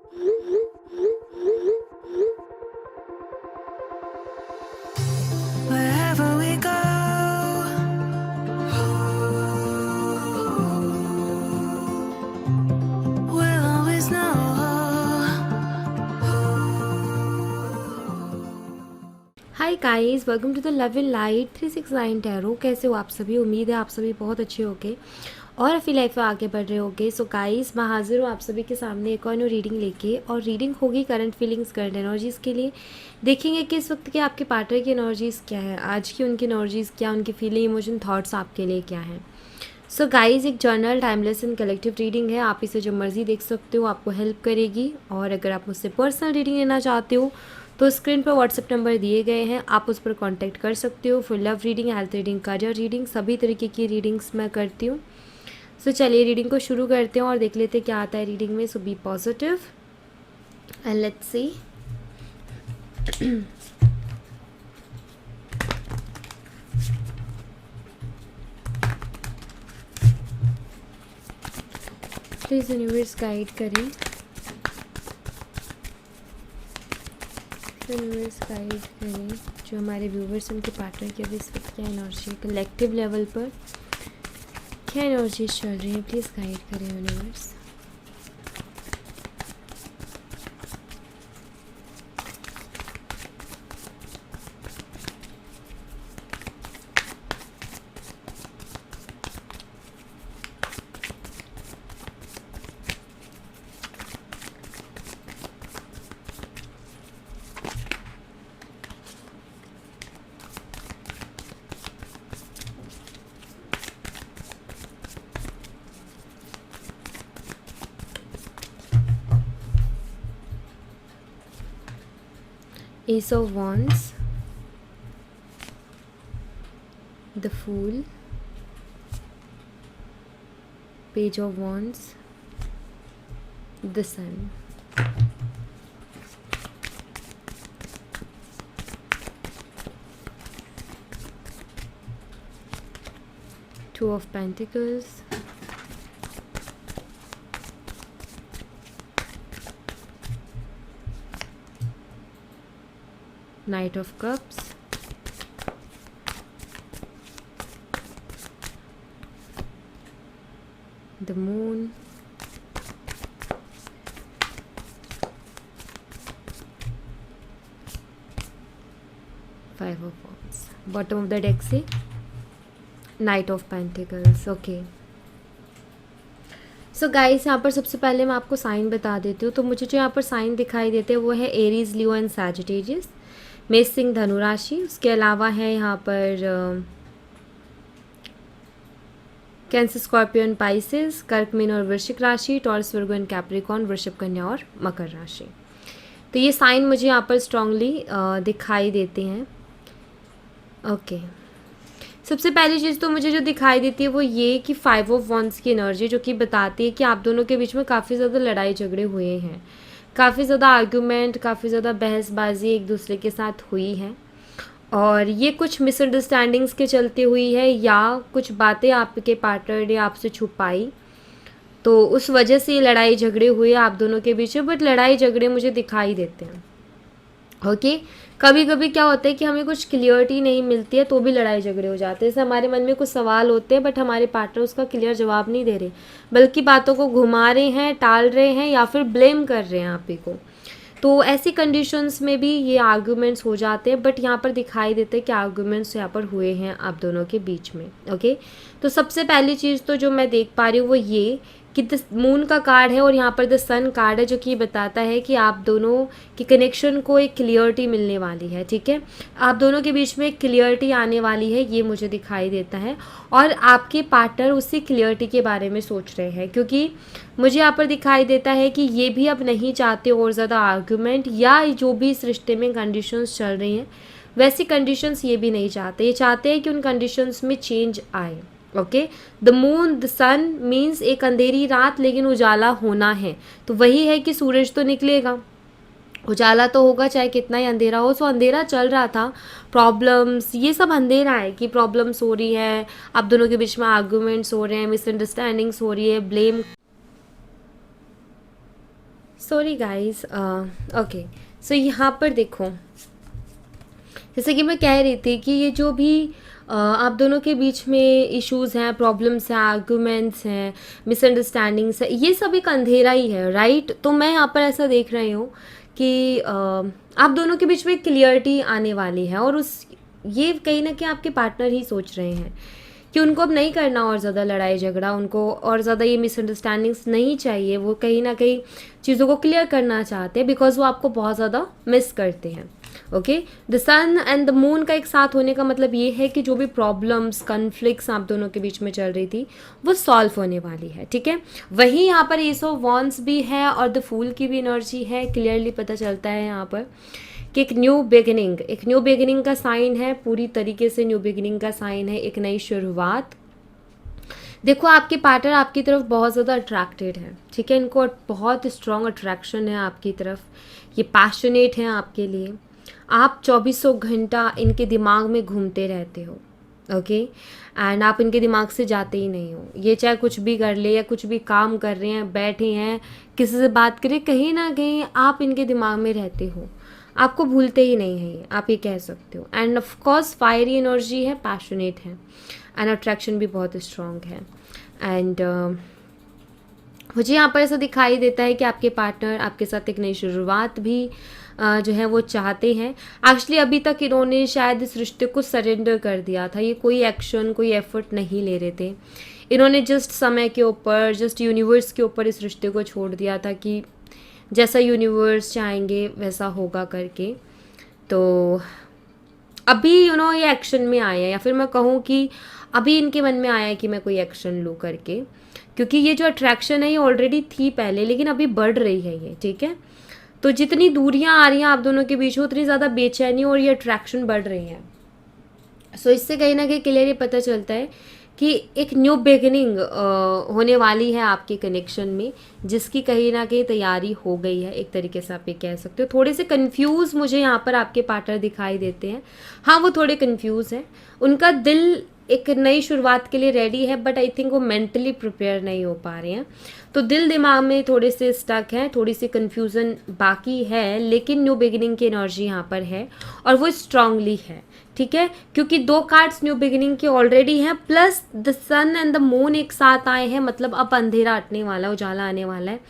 Wherever we go, we'll always know. Hi guys, welcome to the love in light 369 tarot. कैसे हो आप सभी? उम्मीद है आप सभी बहुत अच्छे होगे और अपनी लाइफ में आगे बढ़ रहे होगे। सो गाइस, मैं हाजिर हूँ आप सभी के सामने एक और न्यू रीडिंग लेके, और रीडिंग होगी करंट फीलिंग्स, करंट एनर्जीज़ के लिए। देखेंगे कि इस वक्त के आपके पार्टनर की एनर्जीज़ क्या है, आज की उनकी एनर्जीज़ क्या, उनकी फीलिंग, इमोशन, थॉट्स आपके लिए क्या है। सो गाइस, एक journal, timeless and collective reading है। आप इसे जो मर्जी देख सकते हो, आपको हेल्प करेगी। और अगर आप मुझसे पर्सनल रीडिंग लेना चाहते हो तो स्क्रीन पर व्हाट्सएप नंबर दिए गए हैं, आप उस पर कांटेक्ट कर सकते हो। For love reading, health reading, career reading, सभी तरीके की रीडिंग्स मैं करती हूँ। सो चलिए रीडिंग को शुरू करते हैं और देख लेते हैं क्या आता है रीडिंग में। So be positive and let's see. Please universe guide करें, यूनिवर्स गाइड करें जो हमारे व्यूवर्स, उनके पार्टनर के अभी इस वक्त क्या एनर्जी है, कलेक्टिव लेवल पर क्या एनर्जीज चल रही है। प्लीज़ गाइड करें universe. Ace of Wands, the Fool, Page of Wands, the Sun, Two of Pentacles, Knight of Cups, the Moon, Five of Wands। Bottom of the deck से knight of pentacles. Okay, so guys, यहाँ पर सबसे पहले मैं आपको sign बता देती हूँ। तो मुझे जो यहाँ पर साइन दिखाई देते हैं वो है एरीज, लियो एंड सैजिटेरियस, मेष, सिंह, धनु राशि। उसके अलावा है यहाँ पर कैंसर, स्कॉर्पियन, पाइसेस, कर्क, मीन और वृश्चिक राशि, टॉरस, वर्गो एंड कैप्रिकॉर्न, वृषभ, कन्या और मकर राशि। तो ये साइन मुझे यहाँ पर स्ट्रांगली दिखाई देते हैं। ओके, सबसे पहली चीज़ तो मुझे जो दिखाई देती है वो ये कि 5 ऑफ वॉन्ड्स की एनर्जी, जो कि बताती है कि आप दोनों के बीच में काफ़ी ज़्यादा लड़ाई झगड़े हुए हैं, काफ़ी ज़्यादा आर्ग्यूमेंट, काफ़ी ज़्यादा बहसबाजी एक दूसरे के साथ हुई है। और ये कुछ मिसअंडरस्टैंडिंग्स के चलते हुई है, या कुछ बातें आपके पार्टनर ने आपसे छुपाई, तो उस वजह से ये लड़ाई झगड़े हुए आप दोनों के बीच में। बट लड़ाई झगड़े मुझे दिखाई देते हैं। ओके, कभी कभी क्या होता है कि हमें कुछ क्लियरिटी नहीं मिलती है तो भी लड़ाई झगड़े हो जाते हैं। जैसे हमारे मन में कुछ सवाल होते हैं बट हमारे पार्टनर उसका क्लियर जवाब नहीं दे रहे, बल्कि बातों को घुमा रहे हैं, टाल रहे हैं, या फिर ब्लेम कर रहे हैं आप ही को। तो ऐसी कंडीशंस में भी ये आर्गूमेंट्स हो जाते हैं। बट यहाँ पर दिखाई देते हैं कि आर्गूमेंट्स यहाँ पर हुए हैं आप दोनों के बीच में। ओके, तो सबसे पहली चीज़ तो जो मैं देख पा रही हूँ वो ये कि द मून का कार्ड है और यहाँ पर द सन कार्ड है, जो कि बताता है कि आप दोनों की कनेक्शन को एक क्लियरिटी मिलने वाली है। ठीक है, आप दोनों के बीच में एक क्लियरिटी आने वाली है, ये मुझे दिखाई देता है। और आपके पार्टनर उसी क्लियरिटी के बारे में सोच रहे हैं, क्योंकि मुझे यहाँ पर दिखाई देता है कि ये भी अब नहीं चाहते और ज़्यादा आर्ग्यूमेंट, या जो भी इस रिश्ते में कंडीशंस चल रही हैं वैसी कंडीशंस ये भी नहीं चाहते। ये चाहते हैं कि उन कंडीशंस में चेंज आए। Okay, the moon, the sun means एक अंधेरी रात लेकिन उजाला होना है। तो वही है कि सूरज तो निकलेगा, उजाला तो होगा, चाहे कितना ही अंधेरा हो। सो अंधेरा चल रहा था, प्रॉब्लम्स, ये सब अंधेरा है कि प्रॉब्लम्स हो रही है, आप दोनों के बीच में आर्गूमेंट्स हो रहे हैं, मिसअंडरस्टैंडिंग्स हो रही है, blame. Sorry guys, okay. So यहाँ पर देखो, जैसे कि मैं कह रही थी कि ये जो भी आप दोनों के बीच में इश्यूज़ हैं, प्रॉब्लम्स हैं, आर्गुमेंट्स हैं, मिसअंडरस्टैंडिंग्स है, ये सब एक अंधेरा ही है, राइट? तो मैं यहाँ पर ऐसा देख रही हूँ कि आप दोनों के बीच में क्लियरिटी आने वाली है, और उस ये कहीं ना कहीं आपके पार्टनर ही सोच रहे हैं कि उनको अब नहीं करना और ज़्यादा लड़ाई झगड़ा, उनको और ज़्यादा ये मिसअंडरस्टैंडिंग्स नहीं चाहिए। वो कहीं ना कहीं चीज़ों को क्लियर करना चाहते हैं, बिकॉज वो आपको बहुत ज़्यादा मिस करते हैं। Okay, the sun and the moon का एक साथ होने का मतलब ये है कि जो भी प्रॉब्लम्स, कन्फ्लिक्ट्स आप दोनों के बीच में चल रही थी, वो सॉल्व होने वाली है, ठीक है। वहीं यहाँ पर एस ऑफ वॉन्ड्स भी है और द फूल की भी एनर्जी है। क्लियरली पता चलता है यहाँ पर कि एक न्यू बिगिनिंग का साइन है, पूरी तरीके से न्यू बिगिनिंग का साइन है, एक नई शुरुआत। देखो, आपके पार्टनर आपकी तरफ बहुत ज़्यादा अट्रैक्टेड है, ठीक है। इनको बहुत स्ट्रॉन्ग अट्रैक्शन है आपकी तरफ, ये पैशनेट हैं आपके लिए। आप 2400 घंटा इनके दिमाग में घूमते रहते हो, ओके, एंड आप इनके दिमाग से जाते ही नहीं हो। ये चाहे कुछ भी कर ले या कुछ भी काम कर रहे हैं, बैठे हैं, किसी से बात करें, कहीं ना कहीं आप इनके दिमाग में रहते हो, आपको भूलते ही नहीं है, आप ये कह सकते हो। End of course fiery energy है, पैशनेट है, एंड अट्रैक्शन भी बहुत स्ट्रॉन्ग है। एंड मुझे यहाँ पर ऐसा दिखाई देता है कि आपके पार्टनर आपके साथ एक नई शुरुआत भी जो है वो चाहते हैं। एक्चुअली अभी तक इन्होंने शायद इस रिश्ते को सरेंडर कर दिया था, ये कोई एक्शन, कोई एफर्ट नहीं ले रहे थे। इन्होंने जस्ट समय के ऊपर, जस्ट यूनिवर्स के ऊपर इस रिश्ते को छोड़ दिया था कि जैसा यूनिवर्स चाहेंगे वैसा होगा करके। तो अभी ये एक्शन में आए हैं, या फिर मैं कहूँ कि अभी इनके मन में आया है कि मैं कोई एक्शन लूँ करके, क्योंकि ये जो अट्रैक्शन है ये ऑलरेडी थी पहले, लेकिन अभी बढ़ रही है ये, ठीक है। तो जितनी दूरियां आ रही हैं आप दोनों के बीच, उतनी ज़्यादा बेचैनी और ये अट्रैक्शन बढ़ रही है। सो इससे कहीं ना कहीं क्लियर ये पता चलता है कि एक न्यू बिगिनिंग होने वाली है आपके कनेक्शन में, जिसकी कहीं ना कहीं तैयारी हो गई है, एक तरीके से आप ये कह सकते हो। थोड़े से कंफ्यूज मुझे यहाँ पर आपके पार्टनर दिखाई देते हैं। हाँ, वो थोड़े कंफ्यूज हैं, उनका दिल एक नई शुरुआत के लिए रेडी है, बट आई थिंक वो मेंटली प्रिपेयर नहीं हो पा रहे हैं। तो दिल दिमाग में थोड़े से स्टक हैं, थोड़ी सी कन्फ्यूज़न बाकी है, लेकिन न्यू बिगिनिंग की एनर्जी यहाँ पर है और वो स्ट्रांगली है, ठीक है। क्योंकि 2 कार्ड्स न्यू बिगिनिंग के ऑलरेडी हैं, plus the sun and the moon एक साथ आए हैं, मतलब अब अंधेरा हटने वाला है, उजाला आने वाला है,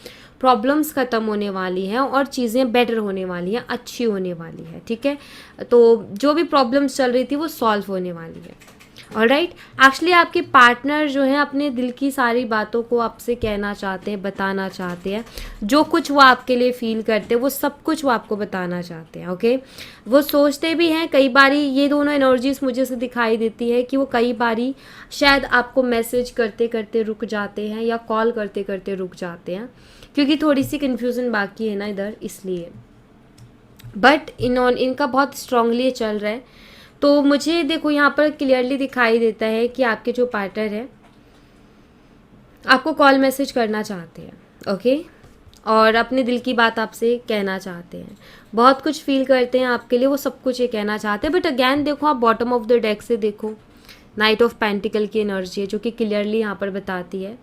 प्रॉब्लम्स ख़त्म होने वाली हैं और चीज़ें बेटर होने वाली हैं, अच्छी होने वाली है, ठीक है। तो जो भी प्रॉब्लम्स चल रही थी वो सॉल्व होने वाली है। ऑलराइट, एक्चुअली आपके पार्टनर जो हैं अपने दिल की सारी बातों को आपसे कहना चाहते हैं, बताना चाहते हैं। जो कुछ वो आपके लिए फील करते हैं वो सब कुछ वो आपको बताना चाहते हैं, ओके। वो सोचते भी हैं, कई बारी ये दोनों एनर्जीज मुझे से दिखाई देती है कि वो कई बारी शायद आपको मैसेज करते करते रुक जाते हैं या कॉल करते करते रुक जाते हैं, क्योंकि थोड़ी सी कन्फ्यूज़न बाकी है ना इधर, इसलिए। बट इनका बहुत स्ट्रांगली चल रहा है। तो मुझे देखो यहाँ पर क्लियरली दिखाई देता है कि आपके जो पार्टनर है आपको कॉल मैसेज करना चाहते हैं, ओके, और अपने दिल की बात आपसे कहना चाहते हैं, बहुत कुछ फील करते हैं आपके लिए, वो सब कुछ ये कहना चाहते हैं। बट अगैन देखो, आप बॉटम ऑफ द डेक से देखो, नाइट ऑफ पेंटिकल की एनर्जी है, जो कि क्लियरली यहाँ पर बताती है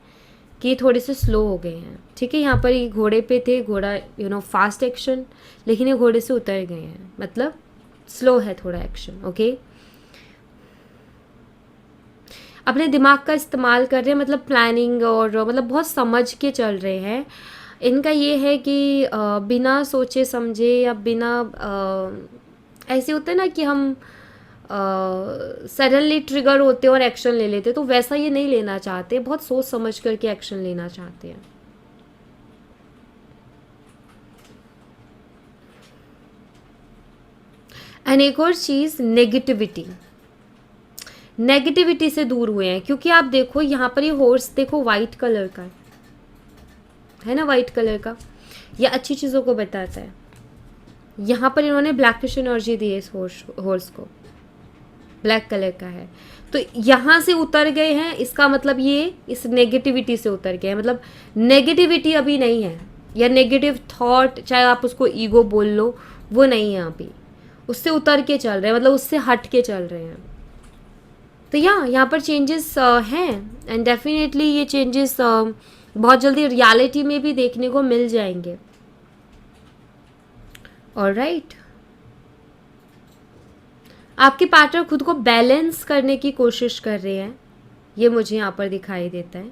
कि ये थोड़े से स्लो हो गए हैं, ठीक है। यहाँ पर ये घोड़े पे थे, घोड़ा फास्ट एक्शन, लेकिन ये घोड़े से उतर गए हैं, मतलब स्लो है थोड़ा एक्शन, ओके। अपने दिमाग का इस्तेमाल कर रहे हैं, मतलब प्लानिंग और मतलब बहुत समझ के चल रहे हैं। इनका ये है कि बिना सोचे समझे या बिना ऐसे होता है ना कि हम सडनली ट्रिगर होते हैं और एक्शन ले लेते, तो वैसा ये नहीं लेना चाहते, बहुत सोच समझ करके एक्शन लेना चाहते हैं। एंड एक और चीज़, नेगेटिविटी से दूर हुए हैं, क्योंकि आप देखो यहाँ पर ये हॉर्स देखो वाइट कलर का है ना, वाइट कलर का, ये अच्छी चीज़ों को बताता है। यहाँ पर इन्होंने ब्लैकिश एनर्जी दी है इस हॉर्स को, ब्लैक कलर का है, तो यहाँ से उतर गए हैं, इसका मतलब ये इस नेगेटिविटी से उतर गए हैं, मतलब नेगेटिविटी अभी नहीं है, या नेगेटिव थॉट, चाहे आप उसको ईगो बोल लो, वो नहीं है अभी, उससे उतर के चल रहे हैं, मतलब उससे हट के चल रहे हैं। तो यहाँ पर चेंजेस हैं, एंड डेफिनेटली ये चेंजेस बहुत जल्दी रियलिटी में भी देखने को मिल जाएंगे, ऑलराइट, आपके पार्टनर खुद को बैलेंस करने की कोशिश कर रहे हैं, ये मुझे यहाँ पर दिखाई देता है,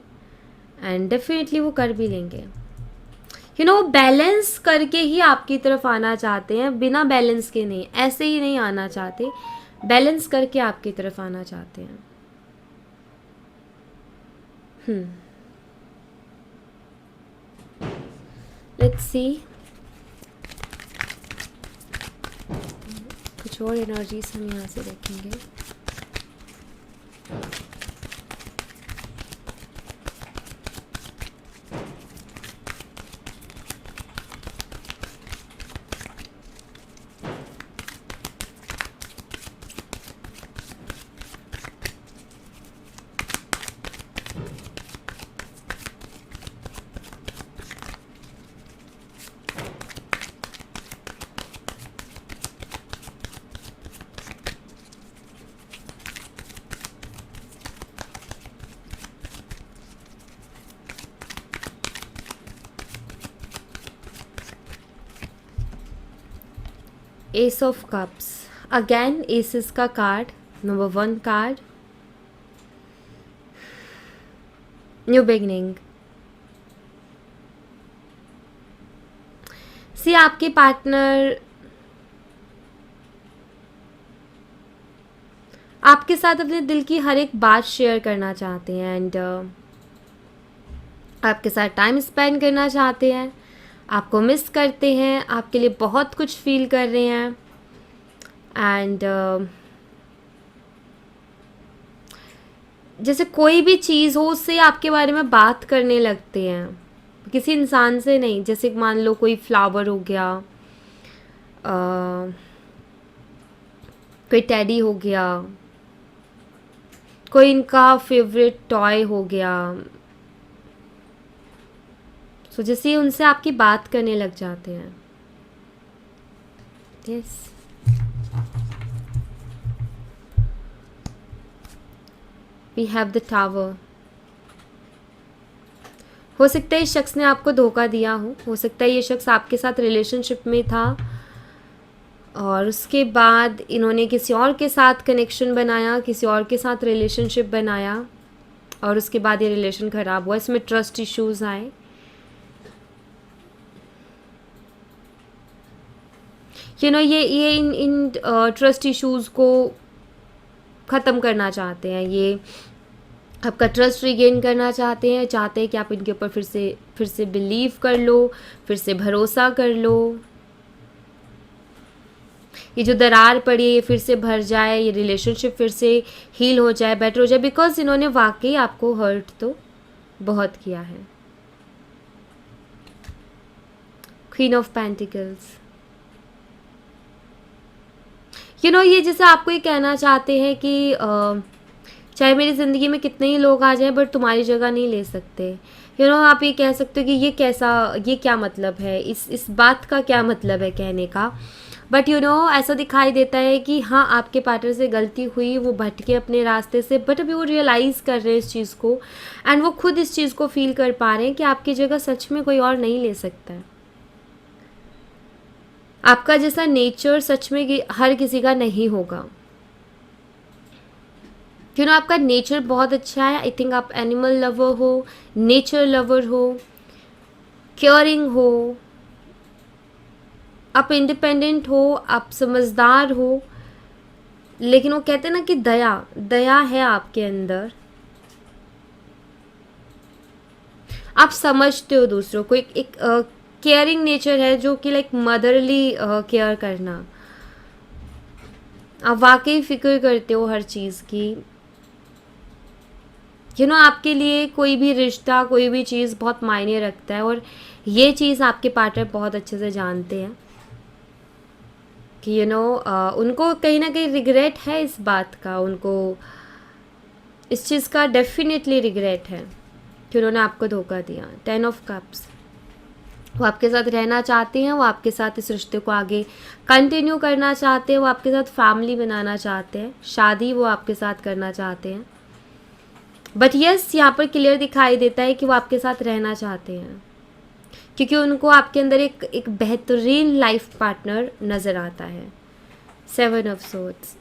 एंड डेफिनेटली वो कर भी लेंगे। बैलेंस करके ही आपकी तरफ आना चाहते हैं, बिना बैलेंस के नहीं, ऐसे ही नहीं आना चाहते, बैलेंस करके आपकी तरफ आना चाहते हैं। लेट्स सी, कुछ और एनर्जीज हम यहाँ से देखेंगे। Ace of cups, again aces का card, number 1 card, new beginning. See, आपके पार्टनर आपके साथ अपने दिल की हर एक बात शेयर करना चाहते हैं, एंड आपके साथ टाइम स्पेंड करना चाहते हैं, आपको मिस करते हैं, आपके लिए बहुत कुछ फील कर रहे हैं, एंड जैसे कोई भी चीज़ हो उससे आपके बारे में बात करने लगते हैं, किसी इंसान से नहीं। जैसे मान लो कोई फ्लावर हो गया, कोई टेडी हो गया, कोई इनका फेवरेट टॉय हो गया, सो जैसे उनसे आपकी बात करने लग जाते हैं। Yes, we have the tower. हो सकता है इस शख्स ने आपको धोखा दिया हो सकता है ये शख्स आपके साथ रिलेशनशिप में था और उसके बाद इन्होंने किसी और के साथ कनेक्शन बनाया, किसी और के साथ रिलेशनशिप बनाया, और उसके बाद ये रिलेशन ख़राब हुआ, इसमें ट्रस्ट इश्यूज़ आए। ये इन ट्रस्ट इश्यूज़ को ख़त्म करना चाहते हैं, ये आपका ट्रस्ट रिगेन करना चाहते हैं कि आप इनके ऊपर फिर से बिलीव कर लो, फिर से भरोसा कर लो, ये जो दरार पड़ी है ये फिर से भर जाए, ये रिलेशनशिप फिर से हील हो जाए, बेटर हो जाए, बिकॉज इन्होंने वाकई आपको हर्ट तो बहुत किया है। क्वीन ऑफ पेंटिकल्स, ये जैसे आपको ये कहना चाहते हैं कि चाहे मेरी ज़िंदगी में कितने ही लोग आ जाएं बट तुम्हारी जगह नहीं ले सकते। आप ये कह सकते हो कि ये क्या मतलब है, इस बात का क्या मतलब है कहने का, बट ऐसा दिखाई देता है कि हाँ आपके पार्टनर से गलती हुई, वो भटके अपने रास्ते से, बट अभी वो रियलाइज़ कर रहे हैं इस चीज़ को, एंड वो खुद इस चीज़ को फील कर पा रहे हैं कि आपकी जगह सच में कोई और नहीं ले सकता है। आपका जैसा नेचर सच में हर किसी का नहीं होगा। आपका नेचर बहुत अच्छा है। आई थिंक आप एनिमल लवर हो, नेचर लवर हो, केयरिंग हो, आप इंडिपेंडेंट हो, आप समझदार हो, लेकिन वो कहते हैं ना कि दया है आपके अंदर। आप समझते हो दूसरों को, एक केयरिंग नेचर है जो कि लाइक मदरली केयर करना, आप वाकई फिक्र करते हो हर चीज़ की। आपके लिए कोई भी रिश्ता, कोई भी चीज़ बहुत मायने रखता है, और ये चीज़ आपके पार्टनर बहुत अच्छे से जानते हैं कि उनको कहीं ना कहीं रिग्रेट है इस बात का, उनको इस चीज़ का डेफिनेटली रिग्रेट है कि उन्होंने आपको धोखा दिया। 10 ऑफ कप्स, वो आपके साथ रहना चाहते हैं, वो आपके साथ इस रिश्ते को आगे कंटिन्यू करना चाहते हैं, वो आपके साथ फैमिली बनाना चाहते हैं, शादी वो आपके साथ करना चाहते हैं, बट यस यहाँ पर क्लियर दिखाई देता है कि वो आपके साथ रहना चाहते हैं, क्योंकि उनको आपके अंदर एक बेहतरीन लाइफ पार्टनर नज़र आता है। 7 ऑफ सोर्ड्स।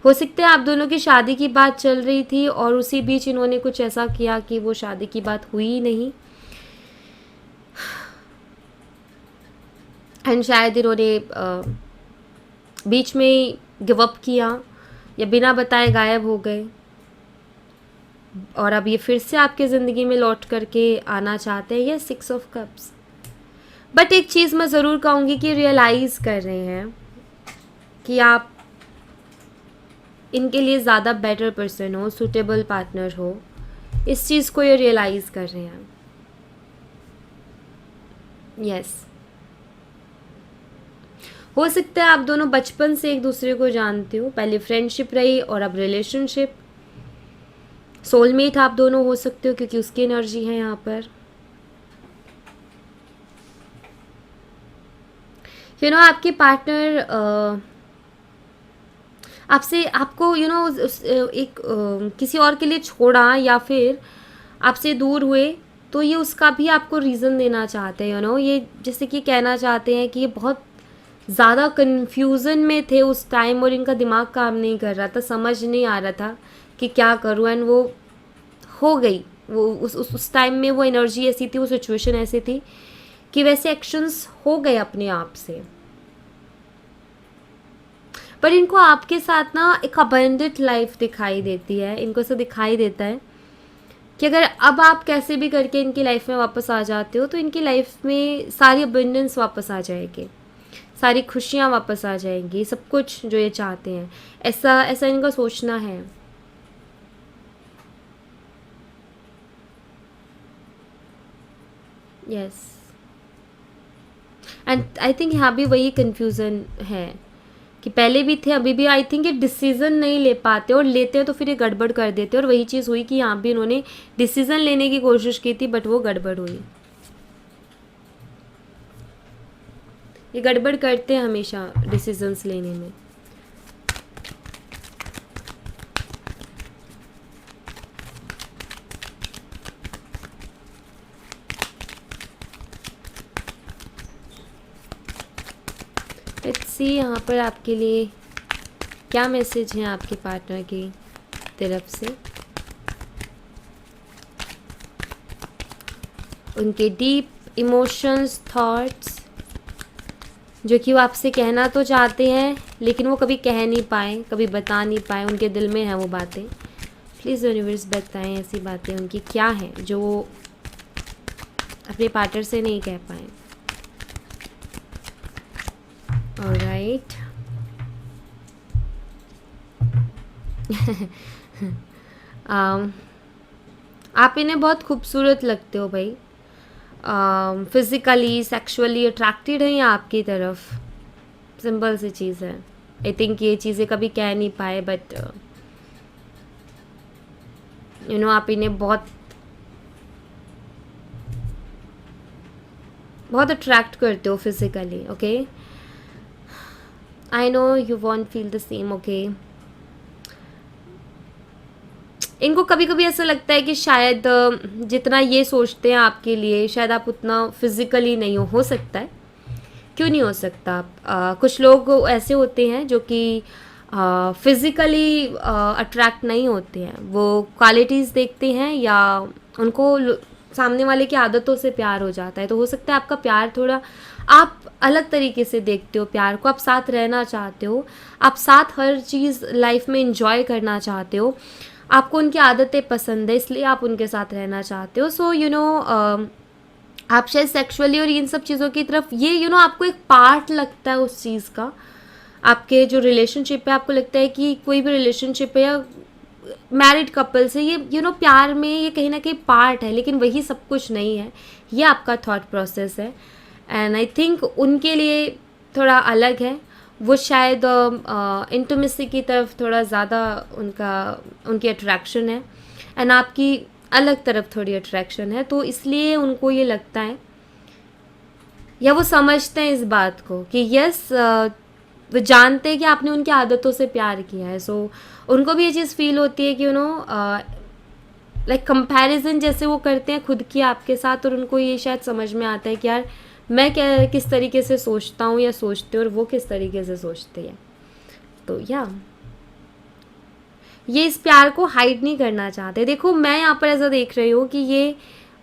हो सकता है आप दोनों की शादी की बात चल रही थी और उसी बीच इन्होंने कुछ ऐसा किया कि वो शादी की बात हुई ही नहीं, एंड शायद इन्होंने बीच में गिव अप किया या बिना बताए गायब हो गए, और अब ये फिर से आपके ज़िंदगी में लौट करके आना चाहते हैं। ये 6 ऑफ कप्स। बट एक चीज़ मैं ज़रूर कहूँगी कि रियलाइज़ कर रहे हैं कि आप इनके लिए ज़्यादा बेटर पर्सन हो, सूटेबल पार्टनर हो। इस चीज़ को ये रियलाइज़ कर रहे हैं। यस, हो सकता है आप दोनों बचपन से एक दूसरे को जानते हो, पहले फ्रेंडशिप रही और अब रिलेशनशिप। सोलमेट आप दोनों हो सकते हो क्योंकि उसकी एनर्जी है यहाँ पर। आपके पार्टनर आपसे आपको एक किसी और के लिए छोड़ा या फिर आपसे दूर हुए, तो ये उसका भी आपको रीज़न देना चाहते हैं। ये जैसे कि कहना चाहते हैं कि ये बहुत ज़्यादा कन्फ्यूज़न में थे उस टाइम और इनका दिमाग काम नहीं कर रहा था, समझ नहीं आ रहा था कि क्या करूँ, एंड वो हो गई। वो उस टाइम में वो एनर्जी ऐसी थी, वो सिचुएशन ऐसी थी कि वैसे एक्शंस हो गए अपने आप से। पर इनको आपके साथ ना एक अबंडेंट लाइफ दिखाई देती है। इनको ऐसा दिखाई देता है कि अगर अब आप कैसे भी करके इनकी लाइफ में वापस आ जाते हो तो इनकी लाइफ में सारी अबंडेंस वापस आ जाएगी, सारी खुशियाँ वापस आ जाएंगी, सब कुछ जो ये चाहते हैं। ऐसा ऐसा इनका सोचना है। यस, एंड आई थिंक यहाँ भी वही कन्फ्यूज़न है कि पहले भी थे, अभी भी। आई थिंक ये डिसीज़न नहीं ले पाते, और लेते हैं तो फिर ये गड़बड़ कर देते, और वही चीज़ हुई कि यहाँ भी इन्होंने डिसीज़न लेने की कोशिश की थी बट वो गड़बड़ हुई। ये गड़बड़ करते हैं हमेशा डिसीजंस लेने में। लेट्स सी यहाँ पर आपके लिए क्या मैसेज है आपके पार्टनर की तरफ से। उनके डीप इमोशंस, थॉट्स, जो कि वो आपसे कहना तो चाहते हैं लेकिन वो कभी कह नहीं पाए, कभी बता नहीं पाए, उनके दिल में है वो बातें। प्लीज़ यूनिवर्स बताएं ऐसी बातें उनकी क्या हैं जो वो अपने पार्टनर से नहीं कह पाए। ऑलराइट। आप इन्हें बहुत खूबसूरत लगते हो भाई। फिज़िकली, सेक्सुअली अट्रैक्टेड हैं या आपकी तरफ, सिंपल सी चीज़ है। आई थिंक ये चीज़ें कभी कह नहीं पाए बट आप इन्हें बहुत बहुत अट्रैक्ट करते हो physically. Okay, I know you want feel the same. Okay, इनको कभी कभी ऐसा लगता है कि शायद जितना ये सोचते हैं आपके लिए शायद आप उतना फिज़िकली नहीं हो सकता है। क्यों नहीं हो सकता? कुछ लोग ऐसे होते हैं जो कि फिज़िकली अट्रैक्ट नहीं होते हैं, वो क्वालिटीज़ देखते हैं या उनको सामने वाले की आदतों से प्यार हो जाता है। तो हो सकता है आपका प्यार थोड़ा आप अलग तरीके से देखते हो प्यार को। आप साथ रहना चाहते हो, आप साथ हर चीज़ लाइफ में इंजॉय करना चाहते हो, आपको उनकी आदतें पसंद है इसलिए आप उनके साथ रहना चाहते हो। सो आप शायद सेक्सुअली और इन सब चीज़ों की तरफ ये आपको एक पार्ट लगता है उस चीज़ का। आपके जो रिलेशनशिप है आपको लगता है कि कोई भी रिलेशनशिप है या मैरिड कपल से ये प्यार में ये कहीं ना कहीं पार्ट है, लेकिन वही सब कुछ नहीं है। ये आपका थॉट प्रोसेस है एंड आई थिंक उनके लिए थोड़ा अलग है। वो शायद इंटीमेसी की तरफ थोड़ा ज़्यादा उनकी अट्रैक्शन है एंड आपकी अलग तरफ थोड़ी अट्रैक्शन है। तो इसलिए उनको ये लगता है या वो समझते हैं इस बात को कि यस, वो जानते हैं कि आपने उनकी आदतों से प्यार किया है। सो उनको भी ये चीज़ फील होती है कि लाइक कंपैरिजन जैसे वो करते हैं खुद की आपके साथ, और उनको ये शायद समझ में आता है कि यार मैं क्या किस तरीके से सोचता हूँ या सोचते हैं और वो किस तरीके से सोचते हैं। तो या ये इस प्यार को हाइड नहीं करना चाहते। देखो मैं यहाँ पर ऐसा देख रही हूँ कि ये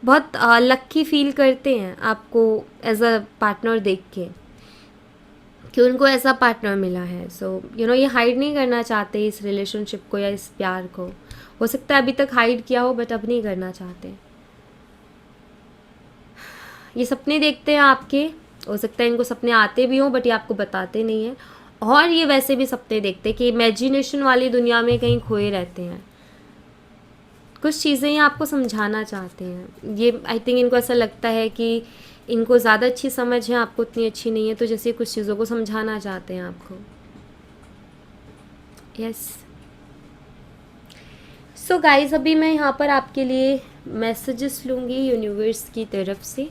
बहुत लक्की फील करते हैं आपको एज अ पार्टनर देख के, कि उनको ऐसा पार्टनर मिला है। सो ये हाइड नहीं करना चाहते इस रिलेशनशिप को या इस प्यार को। हो सकता है अभी तक हाइड किया हो बट अब नहीं करना चाहते। ये सपने देखते हैं आपके, हो सकता है इनको सपने आते भी हों बट ये आपको बताते नहीं हैं। और ये वैसे भी सपने देखते हैं कि इमेजिनेशन वाली दुनिया में कहीं खोए रहते हैं। कुछ चीज़ें ये आपको समझाना चाहते हैं। ये आई थिंक इनको ऐसा लगता है कि इनको ज़्यादा अच्छी समझ है, आपको उतनी अच्छी नहीं है, तो जैसे कुछ चीज़ों को समझाना चाहते हैं आपको। यस। सो गाइस, अभी मैं यहाँ पर आपके लिए मैसेजेस लूँगी यूनिवर्स की तरफ से।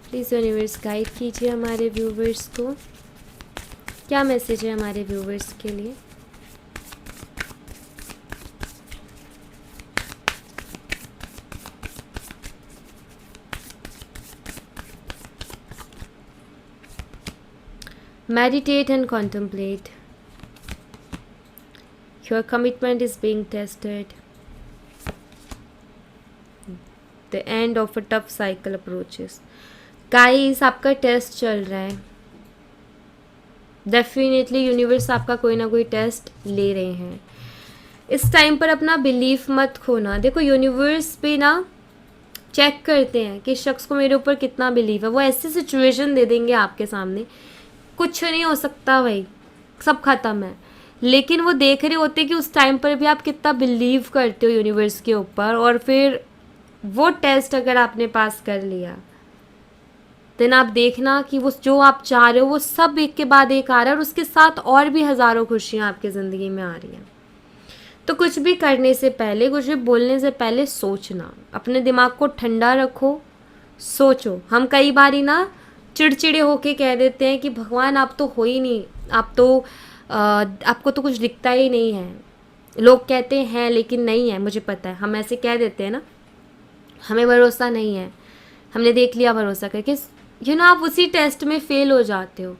प्लीज़ यूनिवर्स गाइड कीजिए हमारे व्यूवर्स को। क्या मैसेज है हमारे व्यूवर्स के लिए? Meditate and contemplate. Your commitment is being tested. The end of a tough cycle approaches. Guys, आपका टेस्ट चल रहा है। डेफिनेटली यूनिवर्स आपका कोई ना कोई टेस्ट ले रहे हैं। इस टाइम पर अपना बिलीफ मत खोना। देखो यूनिवर्स पे ना चेक करते हैं कि शख्स को मेरे ऊपर कितना बिलीव है। वो ऐसी सिचुएशन दे देंगे आपके सामने, कुछ नहीं हो सकता भाई, सब खत्म है, लेकिन वो देख रहे होते कि उस टाइम पर भी आप कितना बिलीव करते हो यूनिवर्स के ऊपर। और फिर वो टेस्ट अगर आपने पास कर लिया देन आप देखना कि वो जो आप चाह रहे हो वो सब एक के बाद एक आ रहा है, और उसके साथ और भी हज़ारों खुशियाँ आपकी ज़िंदगी में आ रही हैं। तो कुछ भी करने से पहले, कुछ भी बोलने से पहले सोचना, अपने दिमाग को ठंडा रखो, सोचो। हम कई बार ना चिड़चिड़े होके कह देते हैं कि भगवान आप तो हो ही नहीं, आप तो आपको तो कुछ दिखता ही नहीं है। लोग कहते हैं लेकिन नहीं है, मुझे पता है। हम ऐसे कह देते हैं ना, हमें भरोसा नहीं है, हमने देख लिया भरोसा करके। आप उसी टेस्ट में फ़ेल हो जाते हो।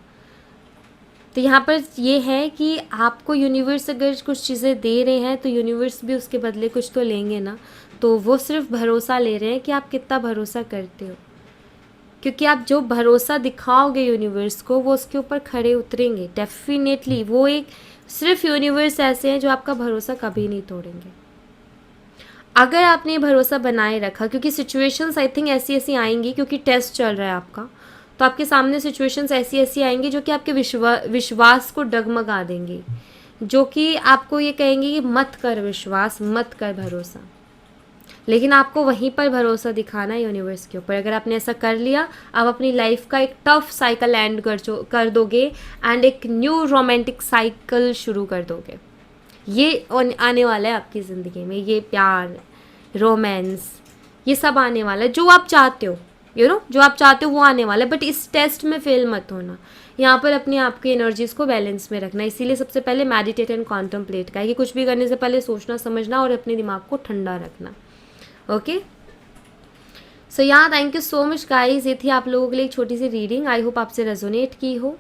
तो यहाँ पर ये है कि आपको यूनिवर्स अगर कुछ चीज़ें दे रहे हैं तो यूनिवर्स भी उसके बदले कुछ तो लेंगे ना। तो वो सिर्फ भरोसा ले रहे हैं कि आप कितना भरोसा करते हो, क्योंकि आप जो भरोसा दिखाओगे यूनिवर्स को वो उसके ऊपर खड़े उतरेंगे डेफिनेटली। वो एक सिर्फ यूनिवर्स ऐसे हैं जो आपका भरोसा कभी नहीं तोड़ेंगे अगर आपने भरोसा बनाए रखा। क्योंकि सिचुएशंस आई थिंक ऐसी ऐसी आएंगी, क्योंकि टेस्ट चल रहा है आपका, तो आपके सामने सिचुएशंस ऐसी ऐसी आएंगी जो कि आपके विश्वास को डगमगा देंगी, जो कि आपको ये कहेंगे कि मत कर विश्वास, मत कर भरोसा। लेकिन आपको वहीं पर भरोसा दिखाना है यूनिवर्स के ऊपर। अगर आपने ऐसा कर लिया, आप अपनी लाइफ का एक टफ साइकिल एंड कर दोगे एंड एक न्यू रोमांटिक साइकिल शुरू कर दोगे। ये आने वाला है आपकी ज़िंदगी में, ये प्यार, रोमांस, ये सब आने वाला है। जो आप चाहते हो, जो आप चाहते हो वो आने वाला है। बट इस टेस्ट में फेल मत होना। यहाँ पर अपने आप की एनर्जीज़ को बैलेंस में रखना। इसीलिए सबसे पहले मेडिटेट एंड कॉन्टम्पलेट का है कि कुछ भी करने से पहले सोचना समझना और अपने दिमाग को ठंडा रखना। Okay, so thank you so much guys. ये थी आप लोगों के लिए एक छोटी सी रीडिंग। आई होप आपसे रेजोनेट की हो,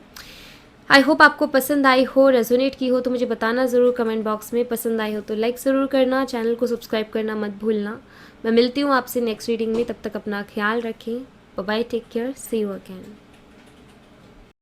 आई होप आपको पसंद आई हो। रेजोनेट की हो तो मुझे बताना ज़रूर कमेंट बॉक्स में। पसंद आई हो तो लाइक ज़रूर करना, चैनल को सब्सक्राइब करना मत भूलना। मैं मिलती हूँ आपसे नेक्स्ट रीडिंग में, तब तक अपना ख्याल रखें। Bye, take care, see you again.